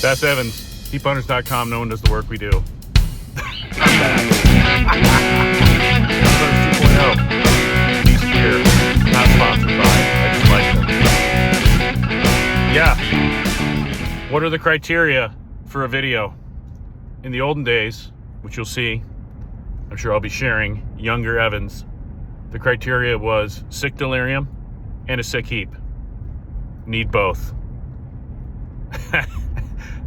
That's Evans, keephunters.com. No one does the work we do. Hunters 2.0. These here, not sponsored by. I just like them. Yeah. What are the criteria for a video? In the olden days, which you'll see, I'm sure I'll be sharing, younger Evans, the criteria was sick delirium and a sick heap. Need both.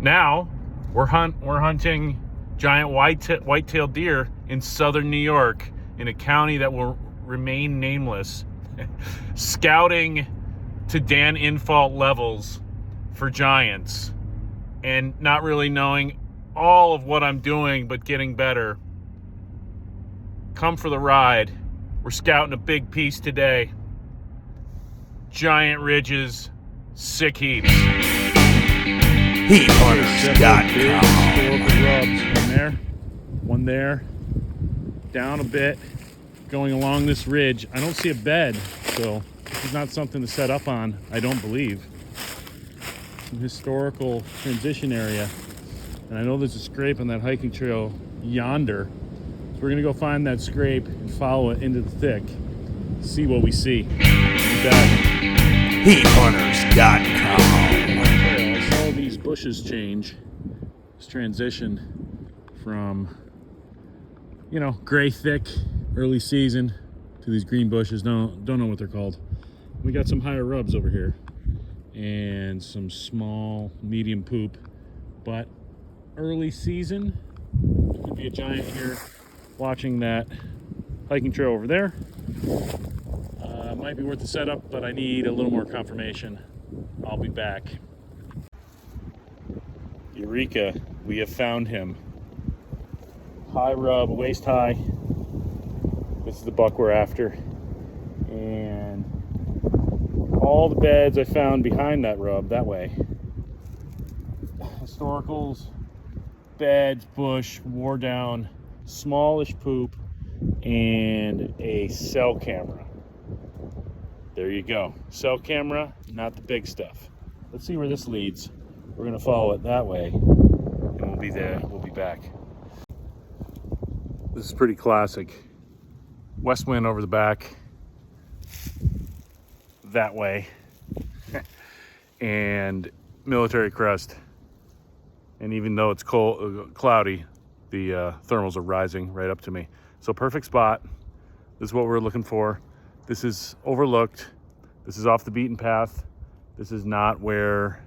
Now we're hunting giant white-tailed deer in southern New York in a county that will remain nameless, scouting to Dan Infault levels for giants and not really knowing all of what I'm doing but getting better. Come for the ride. We're scouting a big piece today. Giant ridges, sick heaps. Historical rubs. One there, down a bit, going along this ridge. I don't see a bed, so this is not something to set up on, I don't believe. Some historical transition area. And I know there's a scrape on that hiking trail yonder. So we're gonna go find that scrape and follow it into the thick, see what we see. HeatHunters.com. I saw these bushes change, this transition from, you know, gray thick, early season, to these green bushes. Don't know what they're called. We got some higher rubs over here and some small, medium poop, but early season, could be a giant here. Watching that hiking trail over there. Might be worth the setup, but I need a little more confirmation. I'll be back. Eureka, we have found him. High rub, waist high. This is the buck we're after. And all the beds I found behind that rub, that way. Historicals, beds, bush, wore down, smallish poop, and a cell camera. There you go. Cell camera, not the big stuff. Let's see where this leads. We're gonna follow it that way, and we'll be there. We'll be back. This is pretty classic. West wind over the back, that way, and military crest. And even though it's cold, cloudy, the thermals are rising right up to me. So perfect spot. This is what we're looking for. This is overlooked. This is off the beaten path. This is not where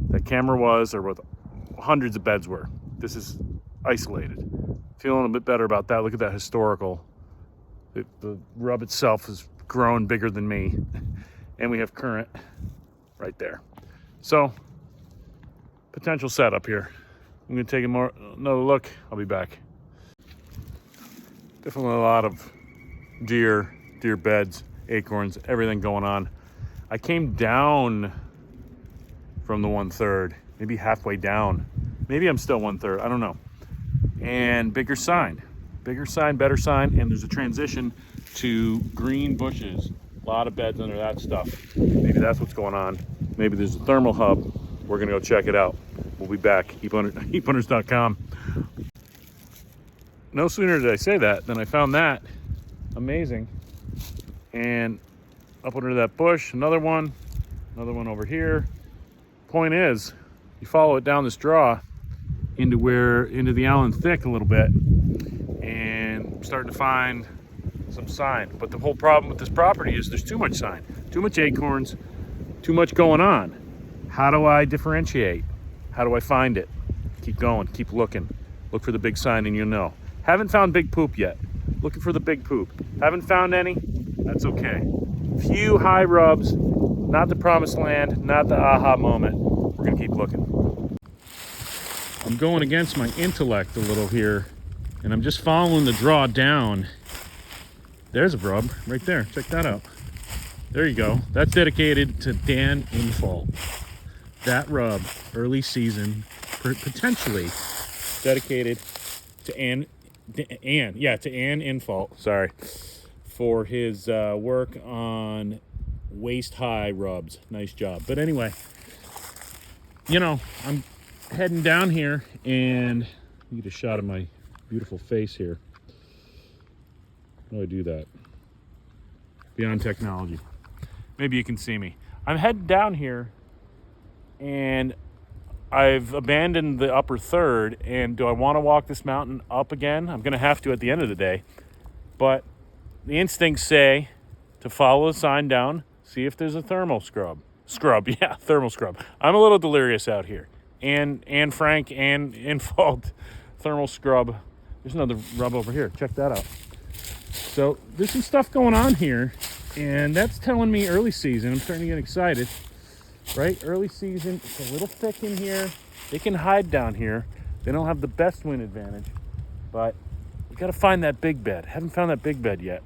the camera was or where the hundreds of beds were. This is isolated. Feeling a bit better about that. Look at that historical. The rub itself has grown bigger than me. And we have current right there. So, potential setup here. I'm gonna take another look. I'll be back. Definitely a lot of deer beds, acorns, everything going on. I came down from the 1/3, maybe halfway down. Maybe I'm still 1/3, I don't know. And bigger sign, better sign, and there's a transition to green bushes. A lot of beds under that stuff. Maybe that's what's going on. Maybe there's a thermal hub. We're gonna go check it out. We'll be back. HeatHunters.com. No sooner did I say that than I found that. Amazing. And up under that bush, another one over here. Point is, you follow it down this draw into the Allen Thick a little bit, and starting to find some sign. But the whole problem with this property is there's too much sign, too much acorns, too much going on. How do I differentiate? How do I find it? Keep going, keep looking. Look for the big sign and you'll know. Haven't found big poop yet. Looking for the big poop. Haven't found any? That's okay. Few high rubs, not the promised land, not the aha moment. We're gonna keep looking. I'm going against my intellect a little here, and I'm just following the draw down. There's a rub right there, check that out. There you go, that's dedicated to Dan Infault. That rub, early season, potentially dedicated to Ann Infault, sorry, for his work on waist high rubs. Nice job. But anyway, you know, I'm heading down here and you get a shot of my beautiful face here. How do I do that? Beyond technology. Maybe you can see me. I'm heading down here and I've abandoned the upper third, and do I want to walk this mountain up again? I'm going to have to at the end of the day. But the instincts say to follow the sign down, see if there's a thermal scrub. Yeah, thermal scrub. I'm a little delirious out here. And Frank and in fault, thermal scrub. There's another rub over here. Check that out. So there's some stuff going on here, and that's telling me early season. I'm starting to get excited. Right? Early season, it's a little thick in here. They can hide down here. They don't have the best wind advantage, but we got to find that big bed. Haven't found that big bed yet.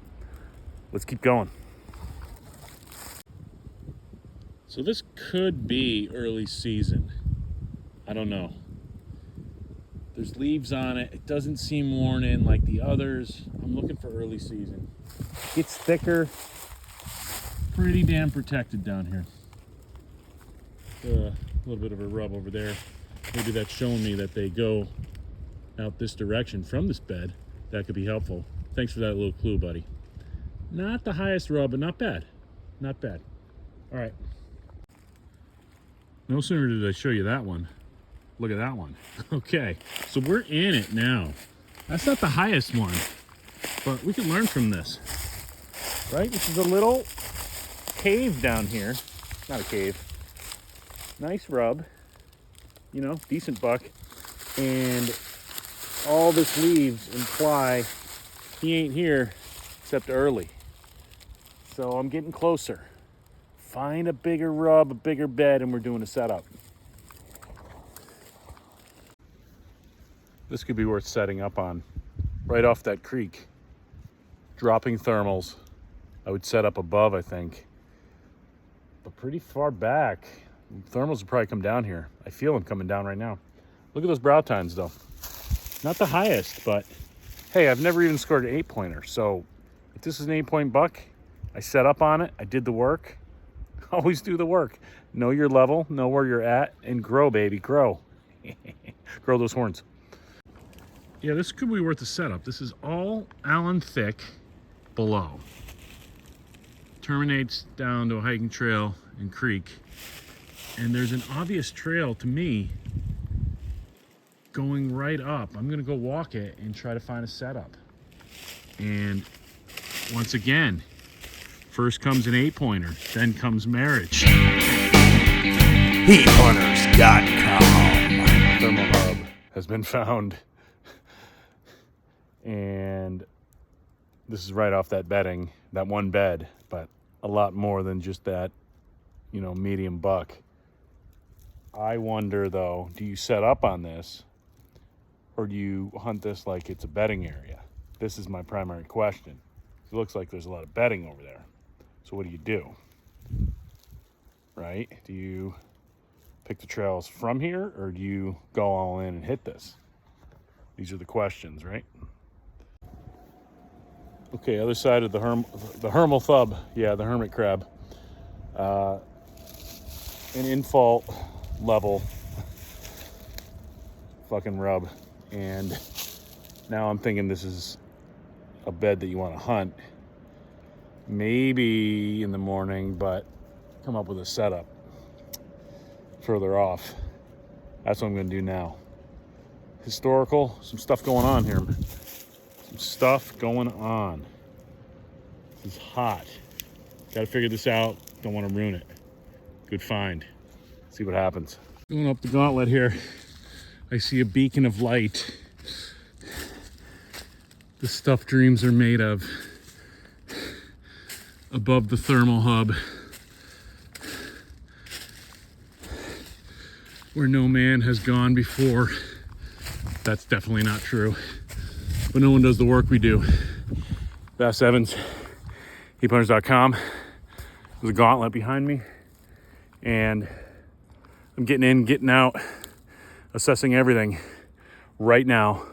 Let's keep going. So this could be early season. I don't know. There's leaves on it. It doesn't seem worn in like the others. I'm looking for early season. It gets thicker. Pretty damn protected down here. A little bit of a rub over there. Maybe that's showing me that they go out this direction from this bed. That could be helpful. Thanks for that little clue, buddy. Not the highest rub, but not bad. Not bad. All right. No sooner did I show you that one. Look at that one. Okay, so we're in it now. That's not the highest one, but we can learn from this. Right? This is a little cave down here. Not a cave. Nice rub, you know, decent buck, and all this leaves imply he ain't here except early. So I'm getting closer. Find a bigger rub, a bigger bed, and we're doing a setup. This could be worth setting up on. Right off that creek. Dropping thermals. I would set up above, I think. But pretty far back. Thermals will probably come down here. I feel them coming down right now. Look at those brow tines, though. Not the highest, but hey, I've never even scored an 8-pointer. So if this is an 8-point buck, I set up on it. I did the work. Always do the work. Know your level, know where you're at, and grow, baby, grow. Grow those horns. Yeah, this could be worth a setup. This is all Allen thick below. Terminates down to a hiking trail and creek. And there's an obvious trail to me going right up. I'm gonna go walk it and try to find a setup. And once again, first comes an 8-pointer, then comes marriage. HeatHunters.com. Hermal Thub has been found. And this is right off that bedding, that one bed, but a lot more than just that, you know, medium buck. I wonder, though, do you set up on this or do you hunt this like it's a bedding area? This is my primary question. It looks like there's a lot of bedding over there. So what do you do? Right? Do you pick the trails from here or do you go all in and hit this? These are the questions, right? Okay, other side of the Hermal Thub. Yeah, the hermit crab. An in-fault level fucking rub, and now I'm thinking this is a bed that you want to hunt maybe in the morning, but come up with a setup further off. That's what I'm going to do now. Historical, some stuff going on here. Some stuff going on. This is hot. Got to figure this out. Don't want to ruin it. Good find. See what happens. Going up the gauntlet here, I see a beacon of light. The stuff dreams are made of. Above the thermal hub, where no man has gone before. That's definitely not true. But no one does the work we do. Bass Evans, HeatHunters.com. There's a gauntlet behind me. And I'm getting in, getting out, assessing everything right now.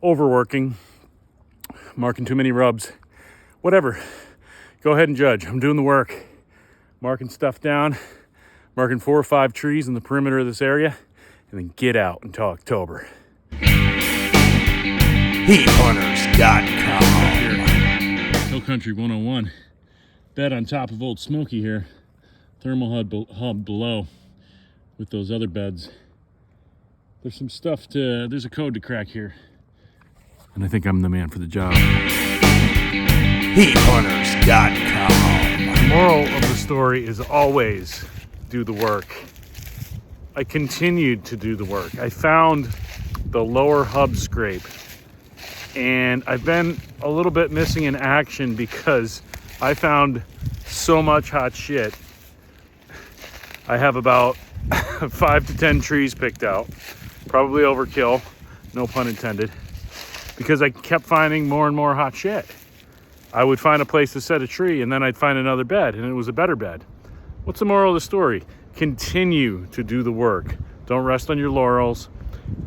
Overworking, marking too many rubs, whatever. Go ahead and judge. I'm doing the work. Marking stuff down, marking 4 or 5 trees in the perimeter of this area, and then get out until October. HeatHunters.com. Hill Country 101. Bed on top of Old Smoky here. Thermal hub below with those other beds. There's some stuff there's a code to crack here. And I think I'm the man for the job. HeatHunters.com. The moral of the story is always do the work. I continued to do the work. I found the lower hub scrape, and I've been a little bit missing in action because I found so much hot shit. I have about 5 to 10 trees picked out, probably overkill, no pun intended, because I kept finding more and more hot shit. I would find a place to set a tree, and then I'd find another bed, and it was a better bed. What's the moral of the story? Continue to do the work. Don't rest on your laurels,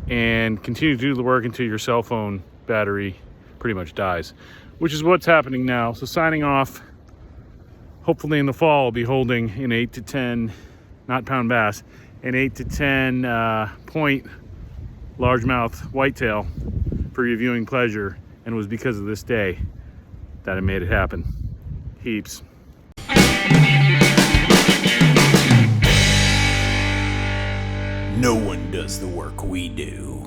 and continue to do the work until your cell phone battery pretty much dies, which is what's happening now. So signing off. Hopefully in the fall I'll be holding an 8 to 10, not pound bass, an 8 to 10 point largemouth whitetail for your viewing pleasure, and it was because of this day that I made it happen. Heaps. No one does the work we do.